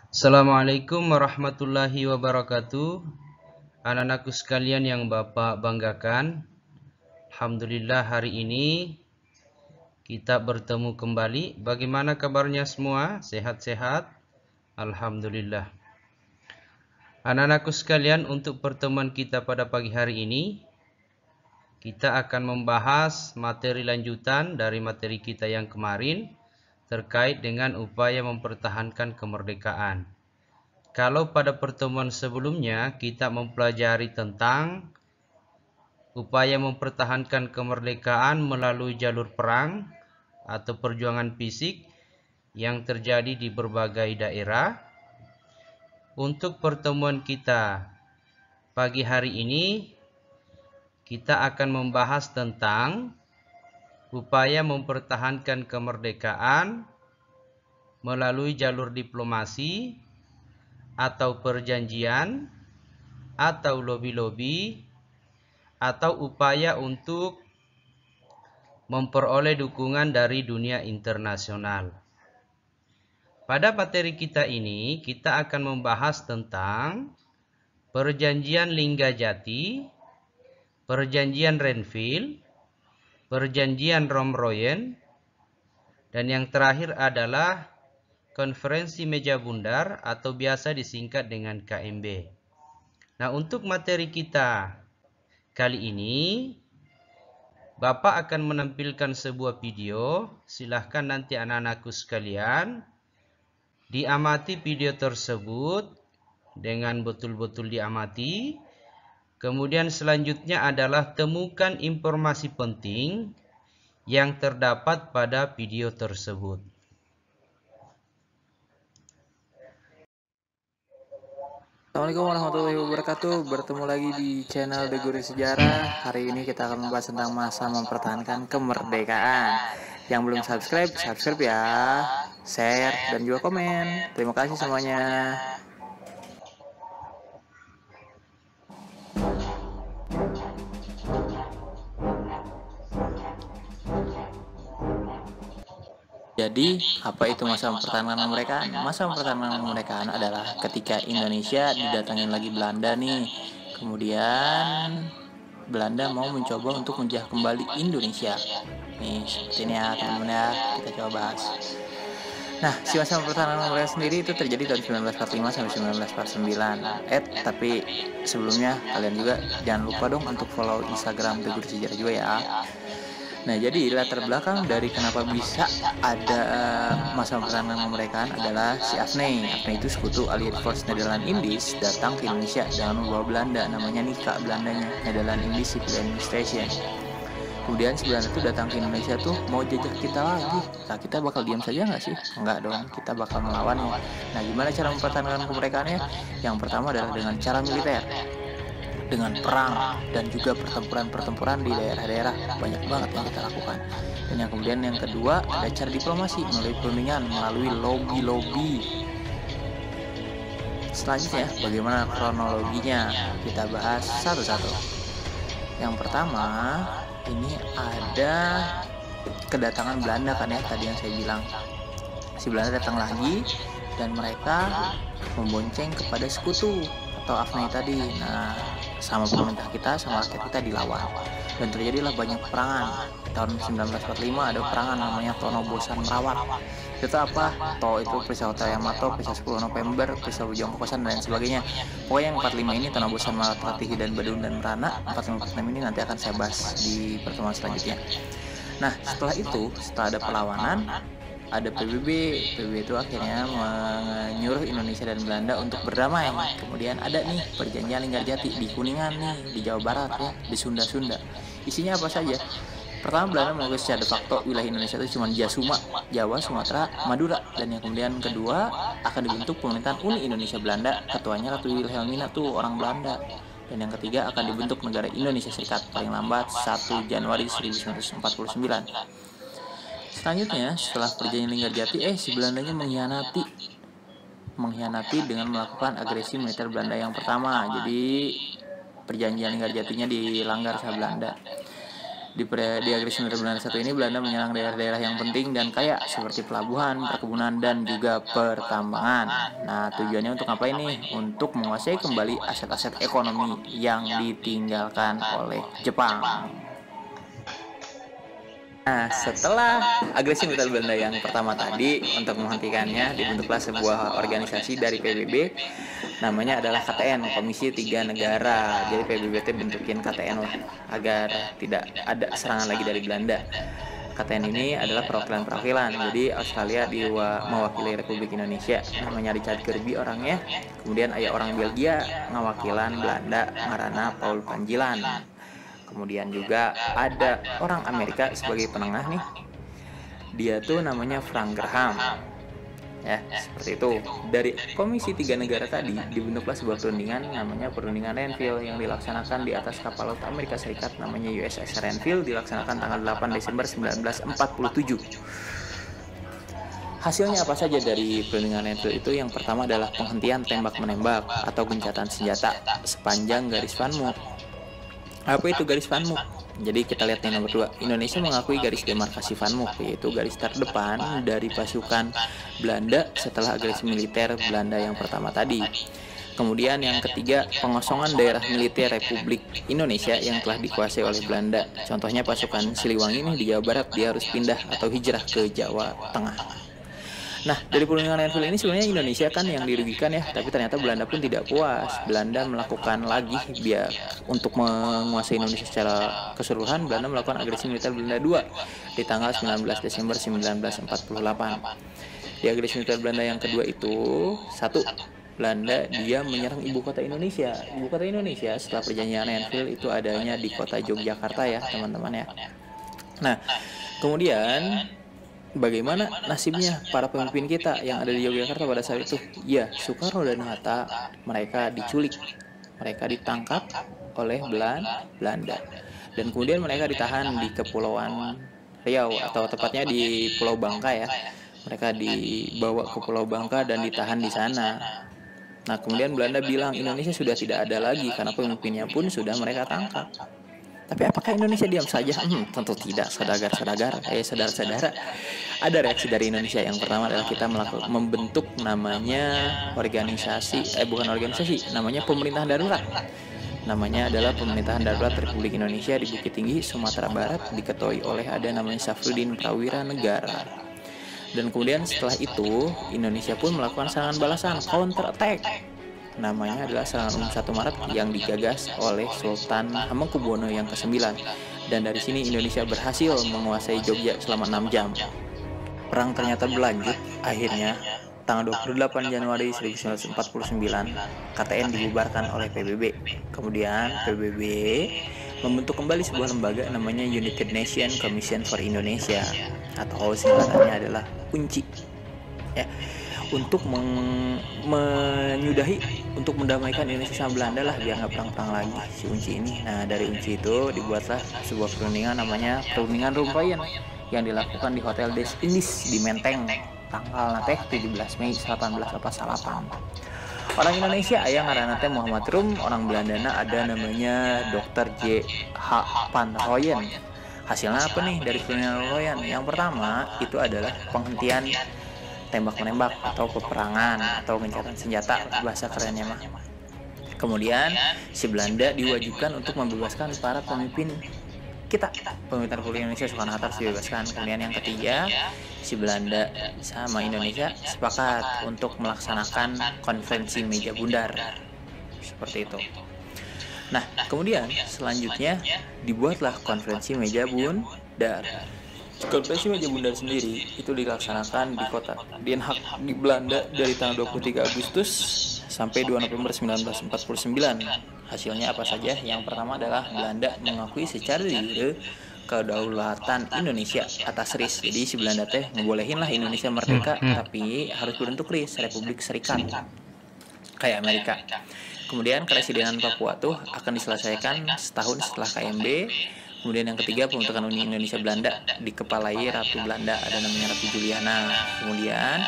Assalamualaikum warahmatullahi wabarakatuh. Anak-anakku sekalian yang Bapak banggakan, Alhamdulillah hari ini kita bertemu kembali. Bagaimana kabarnya semua? Sehat-sehat? Alhamdulillah. Anak-anakku sekalian, untuk pertemuan kita pada pagi hari ini, kita akan membahas materi lanjutan dari materi kita yang kemarin terkait dengan upaya mempertahankan kemerdekaan. Kalau pada pertemuan sebelumnya kita mempelajari tentang upaya mempertahankan kemerdekaan melalui jalur perang atau perjuangan fisik yang terjadi di berbagai daerah, untuk pertemuan kita pagi hari ini kita akan membahas tentang upaya mempertahankan kemerdekaan melalui jalur diplomasi atau perjanjian atau lobi-lobi atau upaya untuk memperoleh dukungan dari dunia internasional. Pada materi kita ini kita akan membahas tentang perjanjian Linggajati, perjanjian Renville, perjanjian Romroyen, dan yang terakhir adalah konferensi meja bundar atau biasa disingkat dengan KMB. Nah, untuk materi kita kali ini Bapak akan menampilkan sebuah video. Silahkan nanti anak-anakku sekalian diamati video tersebut dengan betul-betul diamati. Kemudian selanjutnya adalah temukan informasi penting yang terdapat pada video tersebut. Assalamualaikum warahmatullahi wabarakatuh. Bertemu lagi di channel The Guru Sejarah. Hari ini kita akan membahas tentang masa mempertahankan kemerdekaan. Yang belum subscribe, subscribe ya, share dan juga komen. Terima kasih semuanya. Jadi, apa itu masa mempertahankan kemerdekaan? Masa mempertahankan kemerdekaan adalah ketika Indonesia didatangin lagi Belanda nih. Kemudian Belanda mau mencoba untuk menjajah kembali Indonesia. Nih, seperti ini ya teman-teman ya, kita coba bahas. Nah, si masa mempertahankan kemerdekaan sendiri itu terjadi tahun 1945 sampai 1949. Tapi sebelumnya kalian juga jangan lupa dong untuk follow Instagram The Guru Sejarah juga ya. Nah, jadi latar belakang dari kenapa bisa ada masa mempertahankan kemerdekaan adalah si Afne. Afne itu sekutu Allied Force Nederland Indies datang ke Indonesia dengan membawa Belanda, namanya NICA Belandanya, Netherlands Indies Civil Administration. Kemudian si Belanda itu datang ke Indonesia tuh mau jajah kita lagi. Nah, kita bakal diam saja nggak sih? Enggak dong, kita bakal melawannya. Nah, gimana cara mempertahankan kemerdekaannya? Yang pertama adalah dengan cara militer, dengan perang dan juga pertempuran di daerah-daerah, banyak banget yang kita lakukan. Dan yang kemudian yang kedua ada cara diplomasi melalui perundingan, melalui lobby-lobby. Selanjutnya bagaimana kronologinya, kita bahas satu-satu. Yang pertama ini ada kedatangan Belanda kan ya, tadi yang saya bilang si Belanda datang lagi dan mereka membonceng kepada sekutu atau Afne tadi. Nah, sama pemerintah kita, sama rakyat kita dilawan dan terjadilah banyak peperangan. Tahun 1945 ada peperangan namanya Tono Bosan Merawat. Itu apa? itu peristiwa Hotel Yamato, peristiwa 10 November, peristiwa Bujang Kokosan dan sebagainya. Pokoknya yang 45 ini Tono Bosan Merawat, Ratihi dan Badung dan Merana. 45 ini nanti akan saya bahas di pertemuan selanjutnya. Nah, setelah itu, setelah ada perlawanan, ada PBB. PBB itu akhirnya menyuruh Indonesia dan Belanda untuk berdamai. Kemudian ada nih perjanjian Linggarjati di Kuningan nih, di Jawa Barat ya, di Sunda. Isinya apa saja? Pertama, Belanda mengakui secara de facto wilayah Indonesia itu cuma Jasuma, Jawa, Sumatera, Madura. Dan yang kemudian kedua akan dibentuk pemerintahan Uni Indonesia Belanda. Ketuanya Ratu Wilhelmina tuh orang Belanda. Dan yang ketiga akan dibentuk negara Indonesia Serikat paling lambat 1 Januari 1949. Selanjutnya, setelah perjanjian Linggarjati, si Belandanya mengkhianati dengan melakukan agresi militer Belanda yang pertama. Jadi perjanjian Linggarjatinya dilanggar sama Belanda. Di agresi militer Belanda satu ini, Belanda menyerang daerah-daerah yang penting dan kaya seperti pelabuhan, perkebunan, dan juga pertambangan. Nah, tujuannya untuk apa ini? Untuk menguasai kembali aset-aset ekonomi yang ditinggalkan oleh Jepang. Nah, setelah agresi militer Belanda yang pertama tadi, untuk menghentikannya dibentuklah sebuah organisasi dari PBB, namanya adalah KTN, Komisi Tiga Negara. Jadi PBB itu bentukin KTN lah, agar tidak ada serangan lagi dari Belanda. KTN ini adalah perwakilan-perwakilan. Jadi Australia mewakili Republik Indonesia, namanya Richard Kirby orangnya. Kemudian ayah orang Belgia ngawakilan Belanda, ngaranna Paul Panjilan. Kemudian juga ada orang Amerika sebagai penengah nih. Dia tuh namanya Frank Graham. Ya, seperti itu. Dari Komisi Tiga Negara tadi dibentuklah sebuah perundingan namanya Perundingan Renville yang dilaksanakan di atas kapal laut Amerika Serikat namanya USS Renville, dilaksanakan tanggal 8 Desember 1947. Hasilnya apa saja dari perundingan Renville itu? Yang pertama adalah penghentian tembak-menembak atau gencatan senjata sepanjang garis Van Mook. Apa itu garis Van Mook? Jadi kita lihat yang nomor 2. Indonesia mengakui garis demarkasi Van Mook, yaitu garis terdepan dari pasukan Belanda setelah agresi militer Belanda yang pertama tadi. Kemudian yang ketiga, pengosongan daerah militer Republik Indonesia yang telah dikuasai oleh Belanda. Contohnya pasukan Siliwangi ini di Jawa Barat, dia harus pindah atau hijrah ke Jawa Tengah. Nah, dari perundingan Renville ini sebenarnya Indonesia kan yang dirugikan ya, tapi ternyata Belanda pun tidak puas. Belanda melakukan lagi biar untuk menguasai Indonesia secara keseluruhan. Belanda melakukan agresi militer Belanda 2 di tanggal 19 Desember 1948. Di agresi militer Belanda yang kedua itu, satu, Belanda dia menyerang ibu kota Indonesia. Ibu kota Indonesia setelah perjanjian Renville itu adanya di kota Yogyakarta ya, teman-teman ya. Nah, kemudian bagaimana nasibnya para pemimpin kita yang ada di Yogyakarta pada saat itu? Ya, Soekarno dan Hatta mereka diculik, mereka ditangkap oleh Belanda, dan kemudian mereka ditahan di Kepulauan Riau atau tepatnya di Pulau Bangka ya. Mereka dibawa ke Pulau Bangka dan ditahan di sana. Nah, kemudian Belanda bilang Indonesia sudah tidak ada lagi karena pemimpinnya pun sudah mereka tangkap. Tapi apakah Indonesia diam saja? Tentu tidak, saudara-saudara. Ada reaksi dari Indonesia. Yang pertama adalah kita membentuk namanya namanya pemerintahan darurat. Namanya adalah pemerintahan darurat Republik Indonesia di Bukit Tinggi, Sumatera Barat, diketuai oleh ada namanya Safruddin Prawira Negara. Dan kemudian setelah itu Indonesia pun melakukan serangan balasan, counter attack. Namanya adalah serangan umum 1 Maret yang digagas oleh Sultan Hamengkubuwono yang ke-9. Dan dari sini Indonesia berhasil menguasai Jogja selama 6 jam. Perang ternyata berlanjut. Akhirnya tanggal 28 Januari 1949 KTN dibubarkan oleh PBB. Kemudian PBB membentuk kembali sebuah lembaga namanya United Nations Commission for Indonesia, atau singkatannya adalah UNCI ya, untuk menyudahi, untuk mendamaikan Indonesia sama Belanda lah, biar nggak perang-perang lagi si UNCI ini. Nah, dari UNCI itu dibuatlah sebuah perundingan namanya Perundingan Rumpian yang dilakukan di Hotel Des Indies di Menteng tanggal 17 Mei 1888. Orang Indonesia aya ngaranna teh Muhammad Rum, orang Belandana ada namanya Dr. J.H. van Rooyen. Hasilnya apa nih dari perundingan Rooyen? Yang pertama itu adalah penghentian tembak-menembak atau peperangan atau gencatan senjata, bahasa kerennya mah. Kemudian si Belanda diwajibkan untuk membebaskan para pemimpin kita, pemimpin Republik Indonesia, Soekarno-Hatta harus dibebaskan. Kemudian yang ketiga, si Belanda sama Indonesia sepakat untuk melaksanakan konferensi meja bundar, seperti itu. Nah, kemudian selanjutnya dibuatlah konferensi meja bundar. Konferensi meja bundar sendiri itu dilaksanakan di kota Den Haag di Belanda dari tanggal 23 Agustus sampai 2 November 1949. Hasilnya apa saja? Yang pertama adalah Belanda mengakui secara de jure kedaulatan Indonesia atas RIS. Jadi si Belanda teh ngebolehin lah Indonesia merdeka, tapi harus berbentuk RIS, Republik Serikat, kayak Amerika. Kemudian keresidenan Papua tuh akan diselesaikan setahun setelah KMB. Kemudian yang ketiga, pembentukan Uni Indonesia Belanda dikepalai Ratu Belanda, ada namanya Ratu Juliana. Kemudian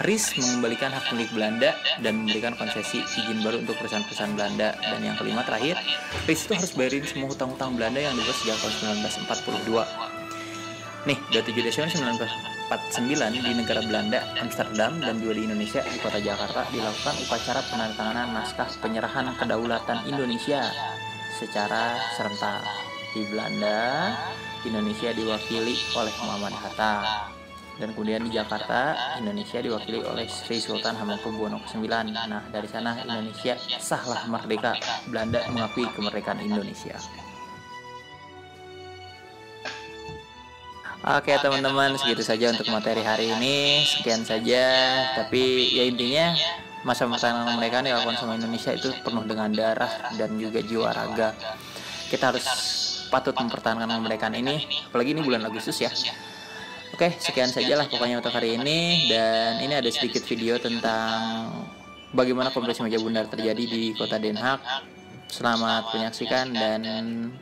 RIS mengembalikan hak milik Belanda dan memberikan konsesi izin baru untuk perusahaan-perusahaan Belanda. Dan yang kelima terakhir, RIS itu harus bayarin semua hutang-hutang Belanda yang dibuat sejak tahun 1942. Nih, 27 Desember 1949 di negara Belanda, Amsterdam, dan juga di Indonesia, di kota Jakarta, dilakukan upacara penandatanganan naskah penyerahan kedaulatan Indonesia secara serentak. Di Belanda, Indonesia diwakili oleh Muhammad Hatta. Dan kemudian di Jakarta, Indonesia diwakili oleh Sri Sultan Hamengkubuwono ke-9. Nah, dari sana Indonesia sahlah merdeka. Belanda mengakui kemerdekaan Indonesia. Oke teman-teman, segitu saja untuk materi hari ini. Sekian saja. Tapi ya intinya, masa pertahanan mereka dilakukan sama Indonesia itu penuh dengan darah dan juga jiwa raga. Kita harus patut mempertahankan kemerdekaan ini, apalagi ini bulan Agustus ya. Oke, sekian sajalah pokoknya untuk hari ini. Dan ini ada sedikit video tentang bagaimana konferensi meja bundar terjadi di kota Den Haag. Selamat menyaksikan dan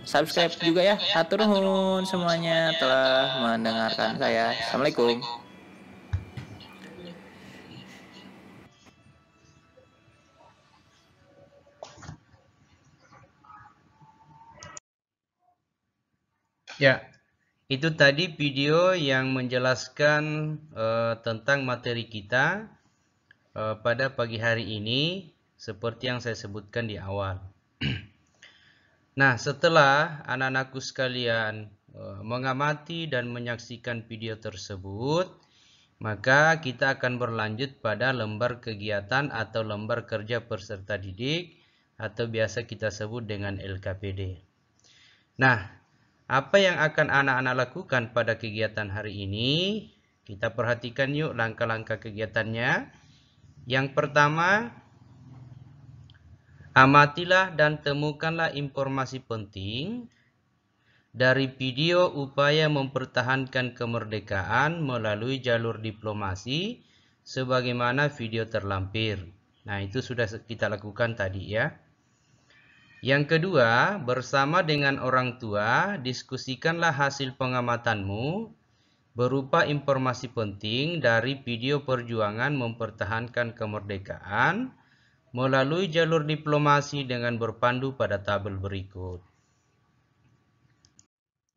subscribe juga ya. Hatur nuhun semuanya telah mendengarkan saya. Assalamualaikum. Ya, itu tadi video yang menjelaskan tentang materi kita pada pagi hari ini, seperti yang saya sebutkan di awal. Nah, setelah anak-anakku sekalian mengamati dan menyaksikan video tersebut, maka kita akan berlanjut pada lembar kegiatan atau lembar kerja peserta didik, atau biasa kita sebut dengan LKPD. Nah, apa yang akan anak-anak lakukan pada kegiatan hari ini? Kita perhatikan yuk langkah-langkah kegiatannya. Yang pertama, amatilah dan temukanlah informasi penting dari video upaya mempertahankan kemerdekaan melalui jalur diplomasi sebagaimana video terlampir. Nah, itu sudah kita lakukan tadi ya. Yang kedua, bersama dengan orang tua, diskusikanlah hasil pengamatanmu berupa informasi penting dari video perjuangan mempertahankan kemerdekaan melalui jalur diplomasi dengan berpandu pada tabel berikut.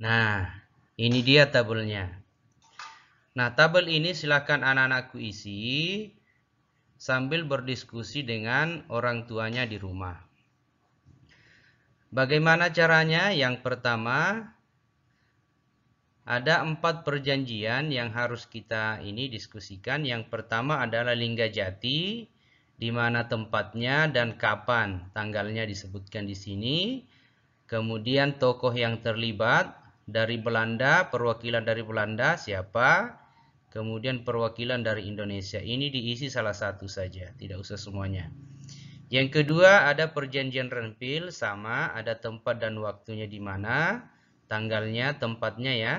Nah, ini dia tabelnya. Nah, tabel ini silakan anak-anakku isi sambil berdiskusi dengan orang tuanya di rumah. Bagaimana caranya? Yang pertama, ada 4 perjanjian yang harus kita ini diskusikan. Yang pertama adalah Linggajati, di mana tempatnya dan kapan, tanggalnya disebutkan di sini. Kemudian tokoh yang terlibat dari Belanda, perwakilan dari Belanda siapa? Kemudian perwakilan dari Indonesia. Ini diisi salah satu saja, tidak usah semuanya. Yang kedua ada perjanjian Renville, sama ada tempat dan waktunya di mana, tanggalnya, tempatnya ya.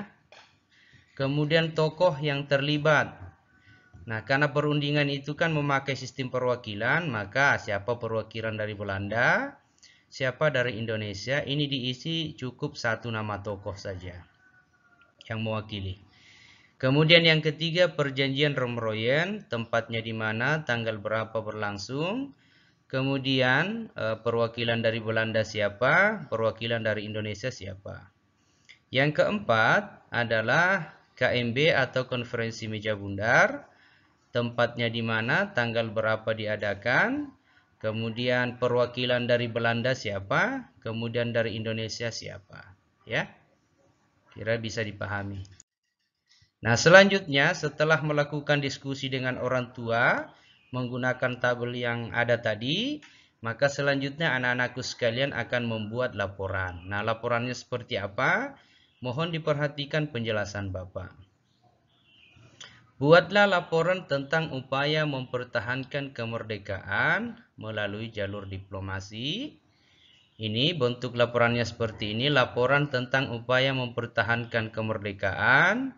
Kemudian tokoh yang terlibat. Nah, karena perundingan itu kan memakai sistem perwakilan, maka siapa perwakilan dari Belanda, siapa dari Indonesia, ini diisi cukup satu nama tokoh saja yang mewakili. Kemudian yang ketiga perjanjian Romroyen, tempatnya di mana, tanggal berapa berlangsung. Kemudian perwakilan dari Belanda siapa, perwakilan dari Indonesia siapa. Yang keempat adalah KMB atau konferensi meja bundar, tempatnya di mana, tanggal berapa diadakan, kemudian perwakilan dari Belanda siapa, kemudian dari Indonesia siapa. Ya, kira bisa dipahami. Nah, selanjutnya setelah melakukan diskusi dengan orang tua, menggunakan tabel yang ada tadi, maka selanjutnya anak-anakku sekalian akan membuat laporan. Nah, laporannya seperti apa? Mohon diperhatikan penjelasan Bapak. Buatlah laporan tentang upaya mempertahankan kemerdekaan melalui jalur diplomasi. Ini bentuk laporannya seperti ini, laporan tentang upaya mempertahankan kemerdekaan.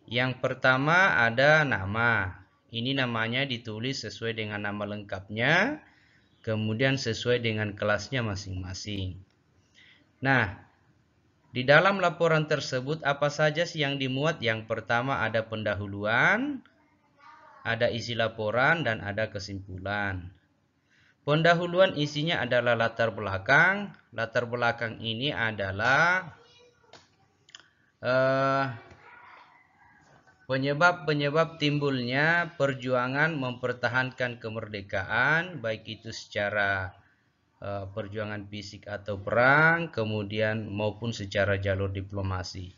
Yang pertama ada nama. Ini namanya ditulis sesuai dengan nama lengkapnya, kemudian sesuai dengan kelasnya masing-masing. Nah, Di dalam laporan tersebut apa saja sih yang dimuat? Yang pertama ada pendahuluan, ada isi laporan, dan ada kesimpulan. Pendahuluan isinya adalah latar belakang. Latar belakang ini adalah penyebab-penyebab timbulnya perjuangan mempertahankan kemerdekaan, baik itu secara perjuangan fisik atau perang, kemudian maupun secara jalur diplomasi.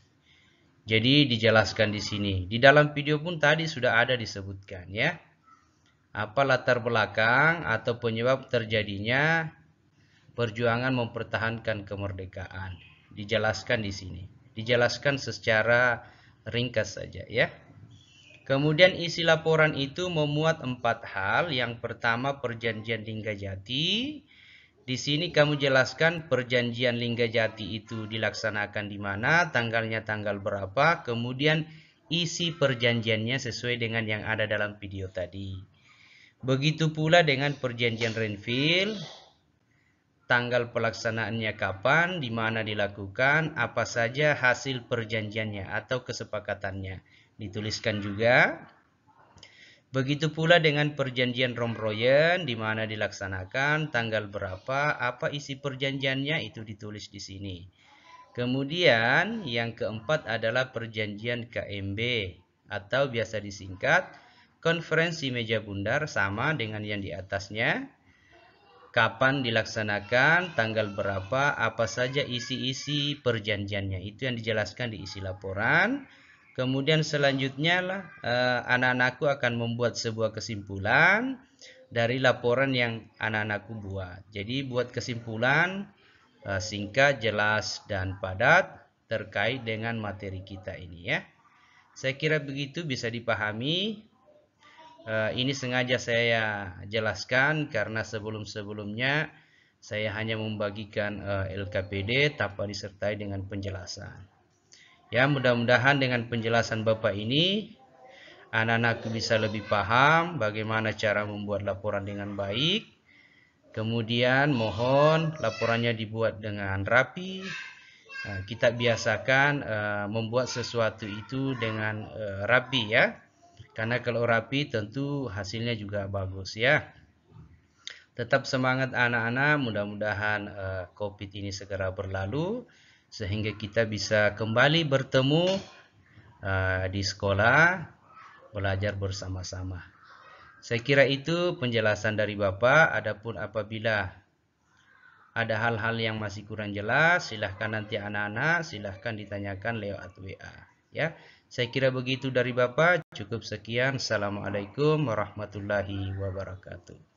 Jadi dijelaskan di sini. Di dalam video pun tadi sudah ada disebutkan ya. Apa latar belakang atau penyebab terjadinya perjuangan mempertahankan kemerdekaan. Dijelaskan di sini. Dijelaskan secara ringkas saja ya. Kemudian isi laporan itu memuat 4 hal. Yang pertama perjanjian Linggajati. Di sini kamu jelaskan perjanjian Linggajati itu dilaksanakan di mana, tanggalnya tanggal berapa, kemudian isi perjanjiannya sesuai dengan yang ada dalam video tadi. Begitu pula dengan perjanjian Renville, tanggal pelaksanaannya kapan, di mana dilakukan, apa saja hasil perjanjiannya atau kesepakatannya. Dituliskan juga. Begitu pula dengan perjanjian Rombroyen, di mana dilaksanakan, tanggal berapa, apa isi perjanjiannya, itu ditulis di sini. Kemudian yang keempat adalah perjanjian KMB atau biasa disingkat Konferensi Meja Bundar, sama dengan yang di atasnya. Kapan dilaksanakan, tanggal berapa, apa saja isi-isi perjanjiannya, itu yang dijelaskan di isi laporan. Kemudian selanjutnya anak-anakku akan membuat sebuah kesimpulan dari laporan yang anak-anakku buat. Jadi buat kesimpulan singkat, jelas, dan padat terkait dengan materi kita ini ya. Saya kira begitu bisa dipahami. Ini sengaja saya jelaskan karena sebelum-sebelumnya saya hanya membagikan LKPD tanpa disertai dengan penjelasan. Ya, mudah-mudahan dengan penjelasan Bapak ini anak-anakku bisa lebih paham bagaimana cara membuat laporan dengan baik. Kemudian mohon laporannya dibuat dengan rapi. Kita biasakan membuat sesuatu itu dengan rapi ya. Karena kalau rapi tentu hasilnya juga bagus ya. Tetap semangat anak-anak, mudah-mudahan COVID ini segera berlalu sehingga kita bisa kembali bertemu di sekolah, belajar bersama-sama. Saya kira itu penjelasan dari Bapak. Adapun apabila ada hal-hal yang masih kurang jelas, silahkan nanti anak-anak silahkan ditanyakan lewat WA ya. Saya kira begitu dari Bapak. Cukup sekian. Assalamualaikum warahmatullahi wabarakatuh.